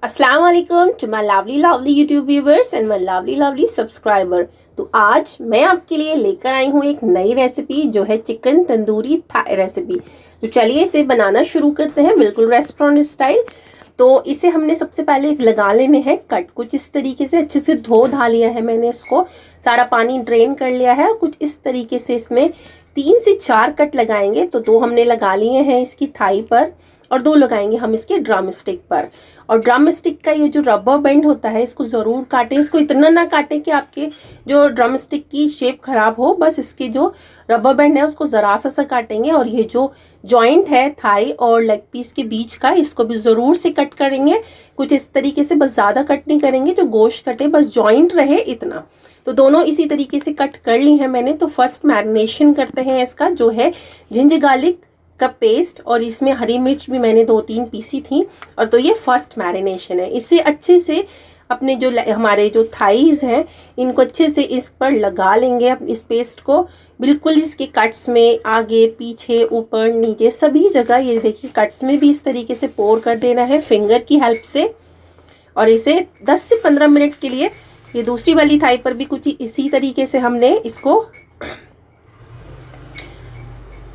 अस्सलाम वालेकुम to my lovely YouTube viewers and my lovely subscriber. तो आज मैं आपके लिए लेकर आई हूँ एक नई रेसिपी जो है चिकन तंदूरी थाई रेसिपी। तो चलिए इसे बनाना शुरू करते हैं बिल्कुल रेस्टोरेंट स्टाइल। तो इसे हमने सबसे पहले लगा लेने हैं कट, कुछ इस तरीके से अच्छे से धो धा लिया है मैंने, इसको सारा पानी ड्रेन कर लिया है। कुछ इस तरीके से इसमें 3 से 4 कट लगाएंगे। तो 2 हमने लगा लिए हैं इसकी थाई पर और 2 लगाएंगे हम इसके ड्रम स्टिक पर। और ड्रम स्टिक का ये जो रबर बैंड होता है इसको ज़रूर काटें। इसको इतना ना काटें कि आपके जो ड्रम स्टिक की शेप ख़राब हो, बस इसकी जो रबर बैंड है उसको ज़रा सा काटेंगे। और ये जो जॉइंट है थाई और लेग पीस के बीच का, इसको भी ज़रूर से कट करेंगे कुछ इस तरीके से। बस ज़्यादा कट नहीं करेंगे, जो गोश्त कटे बस जॉइंट रहे इतना। तो दोनों इसी तरीके से कट कर ली है मैंने। तो फर्स्ट मैरिनेशन करते हैं इसका, जो है जिंजर गार्लिक का पेस्ट, और इसमें हरी मिर्च भी मैंने 2-3 पीसी थी। और तो ये फर्स्ट मैरिनेशन है। इससे अच्छे से अपने जो हमारे जो थाईज हैं इनको अच्छे से इस पर लगा लेंगे, इस पेस्ट को बिल्कुल इसके कट्स में, आगे पीछे ऊपर नीचे सभी जगह। ये देखिए कट्स में भी इस तरीके से पोर कर देना है फिंगर की हेल्प से। और इसे 10 से 15 मिनट के लिए, ये दूसरी वाली थाई पर भी कुछ इसी तरीके से हमने इसको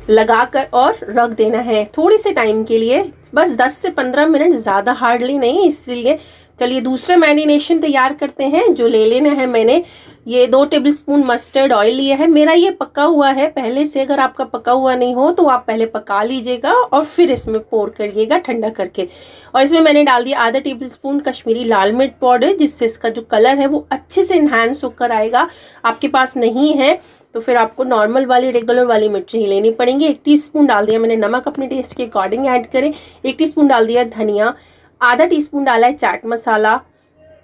लगाकर और रख देना है थोड़े से टाइम के लिए, बस 10 से 15 मिनट, ज़्यादा हार्डली नहीं। इसलिए चलिए दूसरा मैरिनेशन तैयार करते हैं। जो ले लेना है मैंने, ये 2 टेबलस्पून मस्टर्ड ऑयल लिया है। मेरा ये पका हुआ है पहले से, अगर आपका पका हुआ नहीं हो तो आप पहले पका लीजिएगा और फिर इसमें पोर करिएगा ठंडा करके। और इसमें मैंने डाल दिया आधा टेबलस्पून कश्मीरी लाल मिर्च पाउडर, जिससे इसका जो कलर है वो अच्छे से इन्हांस होकर आएगा। आपके पास नहीं है तो फिर आपको नॉर्मल वाली रेगुलर वाली मिर्च ही लेनी पड़ेंगी। 1 टीस्पून डाल दिया मैंने नमक, अपने टेस्ट के अकॉर्डिंग ऐड करें। 1 टीस्पून डाल दिया धनिया, आधा टीस्पून डाला है चाट मसाला,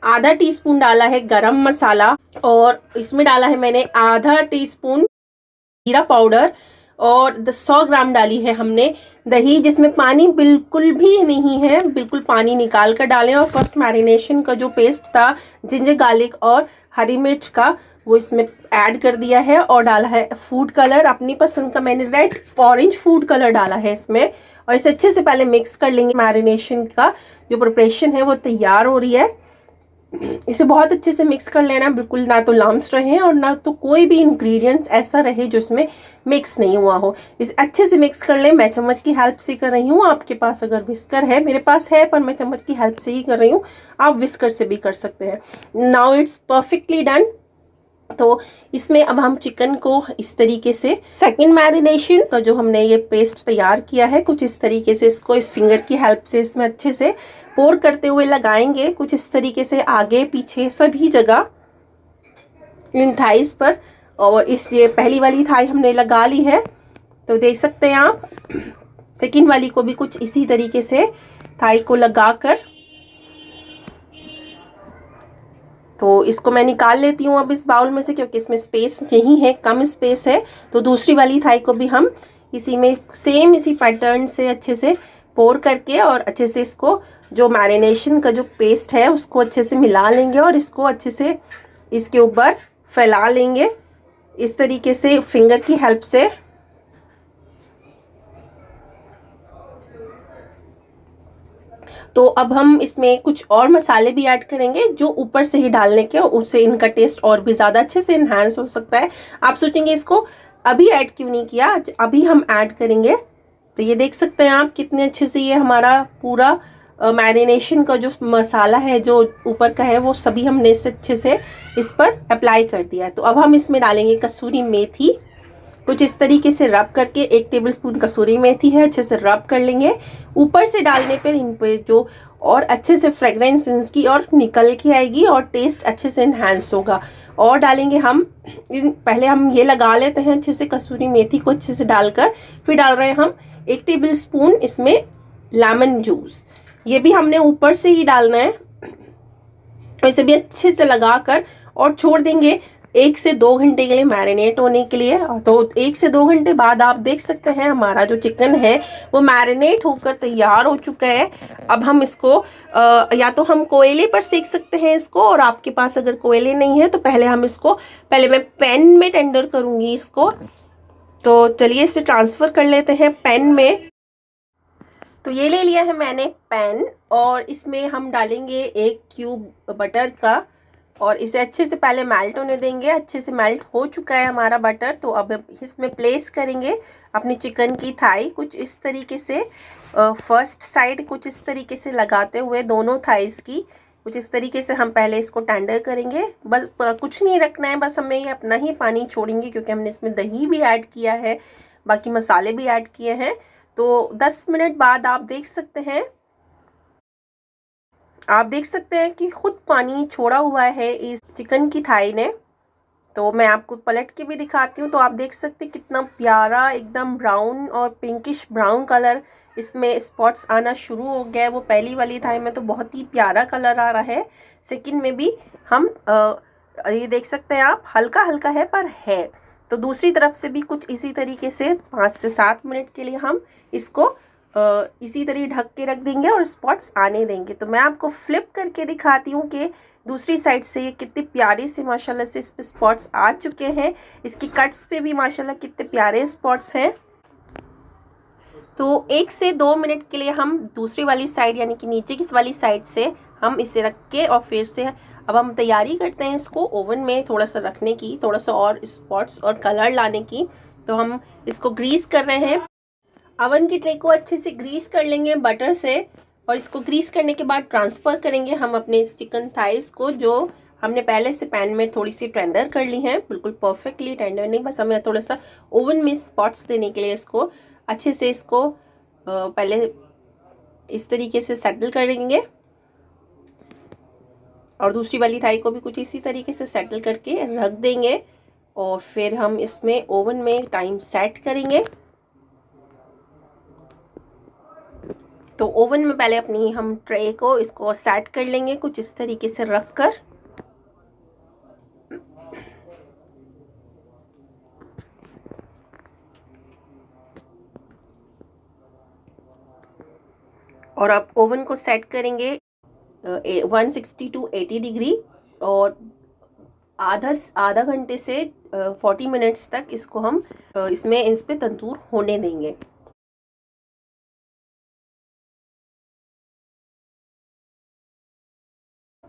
आधा टीस्पून डाला है गरम मसाला, और इसमें डाला है मैंने आधा टीस्पून जीरा पाउडर, और 100 ग्राम डाली है हमने दही, जिसमें पानी बिल्कुल भी नहीं है, बिल्कुल पानी निकाल कर डालें। और फर्स्ट मैरिनेशन का जो पेस्ट था जिंजर गार्लिक और हरी मिर्च का, वो इसमें ऐड कर दिया है। और डाला है फूड कलर अपनी पसंद का, मैंने रेड ऑरेंज फूड कलर डाला है इसमें। और इसे अच्छे से पहले मिक्स कर लेंगे। मैरिनेशन का जो प्रिपरेशन है वो तैयार हो रही है। इसे बहुत अच्छे से मिक्स कर लेना, बिल्कुल ना तो लम्स रहे और ना तो कोई भी इंग्रेडिएंट्स ऐसा रहे जो इसमें मिक्स नहीं हुआ हो। इसे अच्छे से मिक्स कर लें। मैं चम्मच की हेल्प से कर रही हूँ, आपके पास अगर विस्कर है, मेरे पास है पर मैं चम्मच की हेल्प से ही कर रही हूँ, आप विस्कर से भी कर सकते हैं। Now it's perfectly done. तो इसमें अब हम चिकन को इस तरीके से सेकंड मैरिनेशन का जो हमने ये पेस्ट तैयार किया है, कुछ इस तरीके से इसको इस फिंगर की हेल्प से इसमें अच्छे से पोर करते हुए लगाएंगे, कुछ इस तरीके से आगे पीछे सभी जगह इन थाइस पर। और इस ये पहली वाली थाई हमने लगा ली है, तो देख सकते हैं आप। सेकंड वाली को भी कुछ इसी तरीके से थाई को लगाकर, तो इसको मैं निकाल लेती हूँ अब इस बाउल में से, क्योंकि इसमें स्पेस नहीं है, कम स्पेस है। तो दूसरी वाली थाई को भी हम इसी में सेम इसी पैटर्न से अच्छे से पोर करके और अच्छे से इसको जो मैरिनेशन का जो पेस्ट है उसको अच्छे से मिला लेंगे और इसको अच्छे से इसके ऊपर फैला लेंगे इस तरीके से फिंगर की हेल्प से। तो अब हम इसमें कुछ और मसाले भी ऐड करेंगे जो ऊपर से ही डालने के, उससे इनका टेस्ट और भी ज़्यादा अच्छे से इन्हांस हो सकता है। आप सोचेंगे इसको अभी ऐड क्यों नहीं किया, अभी हम ऐड करेंगे। तो ये देख सकते हैं आप कितने अच्छे से ये हमारा पूरा मैरिनेशन का जो मसाला है जो ऊपर का है वो सभी हमने इस अच्छे से इस पर अप्लाई कर दिया। तो अब हम इसमें डालेंगे कसूरी मेथी, कुछ इस तरीके से रब करके 1 टेबलस्पून कसूरी मेथी है, अच्छे से रब कर लेंगे। ऊपर से डालने पर इन पर जो और अच्छे से फ्रेगरेंस इसकी और निकल के आएगी और टेस्ट अच्छे से इन्हांस होगा। और डालेंगे हम पहले हम ये लगा लेते हैं अच्छे से कसूरी मेथी को अच्छे से डालकर, फिर डाल रहे हैं हम 1 टेबलस्पून इसमें लेमन जूस, ये भी हमने ऊपर से ही डालना है। इसे भी अच्छे से लगाकर और छोड़ देंगे 1 से 2 घंटे के लिए मैरिनेट होने के लिए। तो 1 से 2 घंटे बाद आप देख सकते हैं हमारा जो चिकन है वो मैरिनेट होकर तैयार हो चुका है। अब हम इसको या तो हम कोयले पर सेक सकते हैं इसको, और आपके पास अगर कोयले नहीं है तो पहले मैं पैन में टेंडर करूँगी इसको। तो चलिए इसे ट्रांसफ़र कर लेते हैं पैन में। तो ये ले लिया है मैंने पैन, और इसमें हम डालेंगे 1 क्यूब बटर का, और इसे अच्छे से पहले मेल्ट होने देंगे। अच्छे से मेल्ट हो चुका है हमारा बटर। तो अब इसमें प्लेस करेंगे अपनी चिकन की थाई, कुछ इस तरीके से फर्स्ट साइड कुछ इस तरीके से लगाते हुए दोनों थाइस की कुछ इस तरीके से हम पहले इसको टेंडर करेंगे। बस कुछ नहीं रखना है, बस हमें ये अपना ही पानी छोड़ेंगे क्योंकि हमने इसमें दही भी ऐड किया है, बाकी मसाले भी ऐड किए हैं। तो 10 मिनट बाद आप देख सकते हैं कि खुद पानी छोड़ा हुआ है इस चिकन की थाई ने। तो मैं आपको पलट के भी दिखाती हूँ। तो आप देख सकते हैं कितना प्यारा एकदम ब्राउन और पिंकिश ब्राउन कलर इसमें स्पॉट्स आना शुरू हो गया है। वो पहली वाली थाई में तो बहुत ही प्यारा कलर आ रहा है, सेकंड में भी हम ये देख सकते हैं आप, हल्का हल्का है पर है। तो दूसरी तरफ से भी कुछ इसी तरीके से 5 से 7 मिनट के लिए हम इसको इसी तरह ढक के रख देंगे और स्पॉट्स आने देंगे। तो मैं आपको फ्लिप करके दिखाती हूँ कि दूसरी साइड से ये कितने प्यारे से माशाल्लाह से इस पे स्पॉट्स आ चुके हैं। इसकी कट्स पे भी माशाल्लाह कितने प्यारे स्पॉट्स हैं। तो 1 से 2 मिनट के लिए हम दूसरी वाली साइड यानी कि नीचे की वाली साइड से हम इसे रख के और फिर से अब हम तैयारी करते हैं इसको ओवन में थोड़ा सा रखने की, थोड़ा सा और स्पॉट्स और कलर लाने की। तो हम इसको ग्रीस कर रहे हैं। अवन की ट्रे को अच्छे से ग्रीस कर लेंगे बटर से, और इसको ग्रीस करने के बाद ट्रांसफ़र करेंगे हम अपने चिकन थाइस को, जो हमने पहले से पैन में थोड़ी सी टेंडर कर ली हैं। बिल्कुल परफेक्टली टेंडर नहीं, बस हमें थोड़ा सा ओवन में स्पॉट्स देने के लिए इसको अच्छे से इसको पहले इस तरीके से सेटल करेंगे, और दूसरी वाली थाई को भी कुछ इसी तरीके से सेटल करके रख देंगे। और फिर हम इसमें ओवन में टाइम सेट करेंगे। तो ओवन में पहले अपनी हम ट्रे को इसको सेट कर लेंगे कुछ इस तरीके से रख कर। और अब ओवन को सेट करेंगे 160 to 80 डिग्री, और आधा घंटे से 40 मिनट्स तक इसको हम इस पे तंदूर होने देंगे।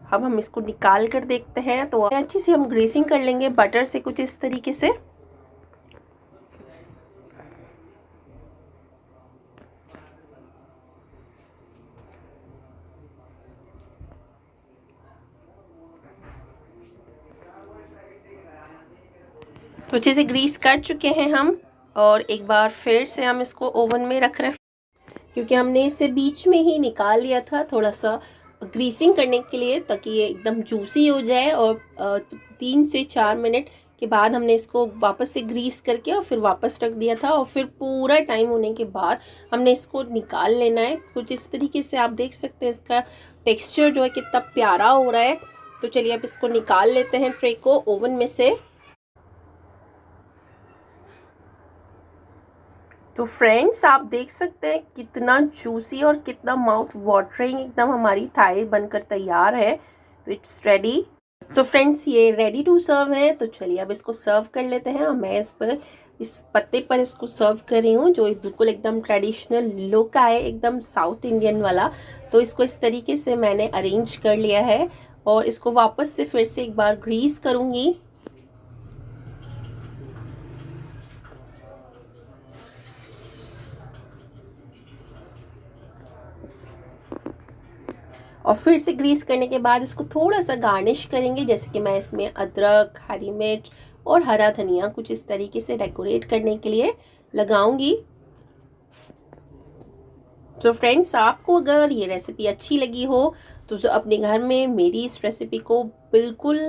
अब हम इसको निकाल कर देखते हैं। तो अच्छी से हम ग्रीसिंग कर लेंगे बटर से कुछ इस तरीके से। तो अच्छे से ग्रीस कर चुके हैं हम, और एक बार फिर से हम इसको ओवन में रख रहे हैं क्योंकि हमने इसे बीच में ही निकाल लिया था थोड़ा सा ग्रीसिंग करने के लिए, ताकि ये एकदम जूसी हो जाए। और 3 से 4 मिनट के बाद हमने इसको वापस से ग्रीस करके और फिर वापस रख दिया था, और फिर पूरा टाइम होने के बाद हमने इसको निकाल लेना है कुछ इस तरीके से। आप देख सकते हैं इसका टेक्सचर जो है कितना प्यारा हो रहा है। तो चलिए अब इसको निकाल लेते हैं ट्रे को ओवन में से। तो फ्रेंड्स आप देख सकते हैं कितना जूसी और कितना माउथ वाटरिंग एकदम हमारी थाई बनकर तैयार है। तो इट्स रेडी। सो फ्रेंड्स ये रेडी टू सर्व है। तो चलिए अब इसको सर्व कर लेते हैं। और मैं इस पत्ते पर इसको सर्व कर रही हूँ, जो बिल्कुल एकदम ट्रेडिशनल लुक आए, एकदम साउथ इंडियन वाला। तो इसको इस तरीके से मैंने अरेंज कर लिया है, और इसको वापस से फिर से एक बार ग्रीस करूँगी। और फिर से ग्रीस करने के बाद इसको थोड़ा सा गार्निश करेंगे, जैसे कि मैं इसमें अदरक, हरी मिर्च और हरा धनिया कुछ इस तरीके से डेकोरेट करने के लिए लगाऊंगी। तो फ्रेंड्स आपको अगर ये रेसिपी अच्छी लगी हो तो अपने घर में मेरी इस रेसिपी को बिल्कुल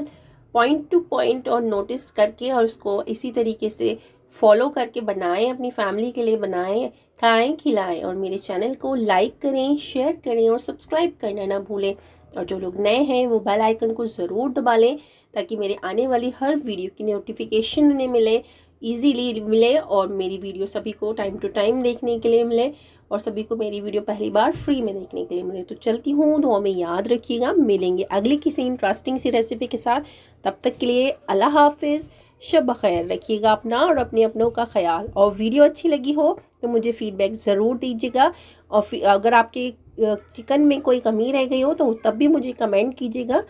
पॉइंट टू पॉइंट और नोटिस करके और उसको इसी तरीके से फॉलो करके बनाएं, अपनी फैमिली के लिए बनाएं, खाएं, खिलाएं। और मेरे चैनल को लाइक करें, शेयर करें और सब्सक्राइब करना ना भूलें। और जो लोग नए हैं वो बेल आइकन को ज़रूर दबा लें, ताकि मेरे आने वाली हर वीडियो की नोटिफिकेशन उन्हें मिले, ईजीली मिले, और मेरी वीडियो सभी को टाइम टू टाइम देखने के लिए मिले, और सभी को मेरी वीडियो पहली बार फ्री में देखने के लिए मिले। तो चलती हूँ, दुआ में याद रखिएगा। मिलेंगे अगली किसी इंटरेस्टिंग सी रेसिपी के साथ। तब तक के लिए अल्लाह हाफिज़। शब खैर, रखिएगा अपना और अपने अपनों का ख्याल। और वीडियो अच्छी लगी हो तो मुझे फीडबैक ज़रूर दीजिएगा। और अगर आपके चिकन में कोई कमी रह गई हो तो तब भी मुझे कमेंट कीजिएगा।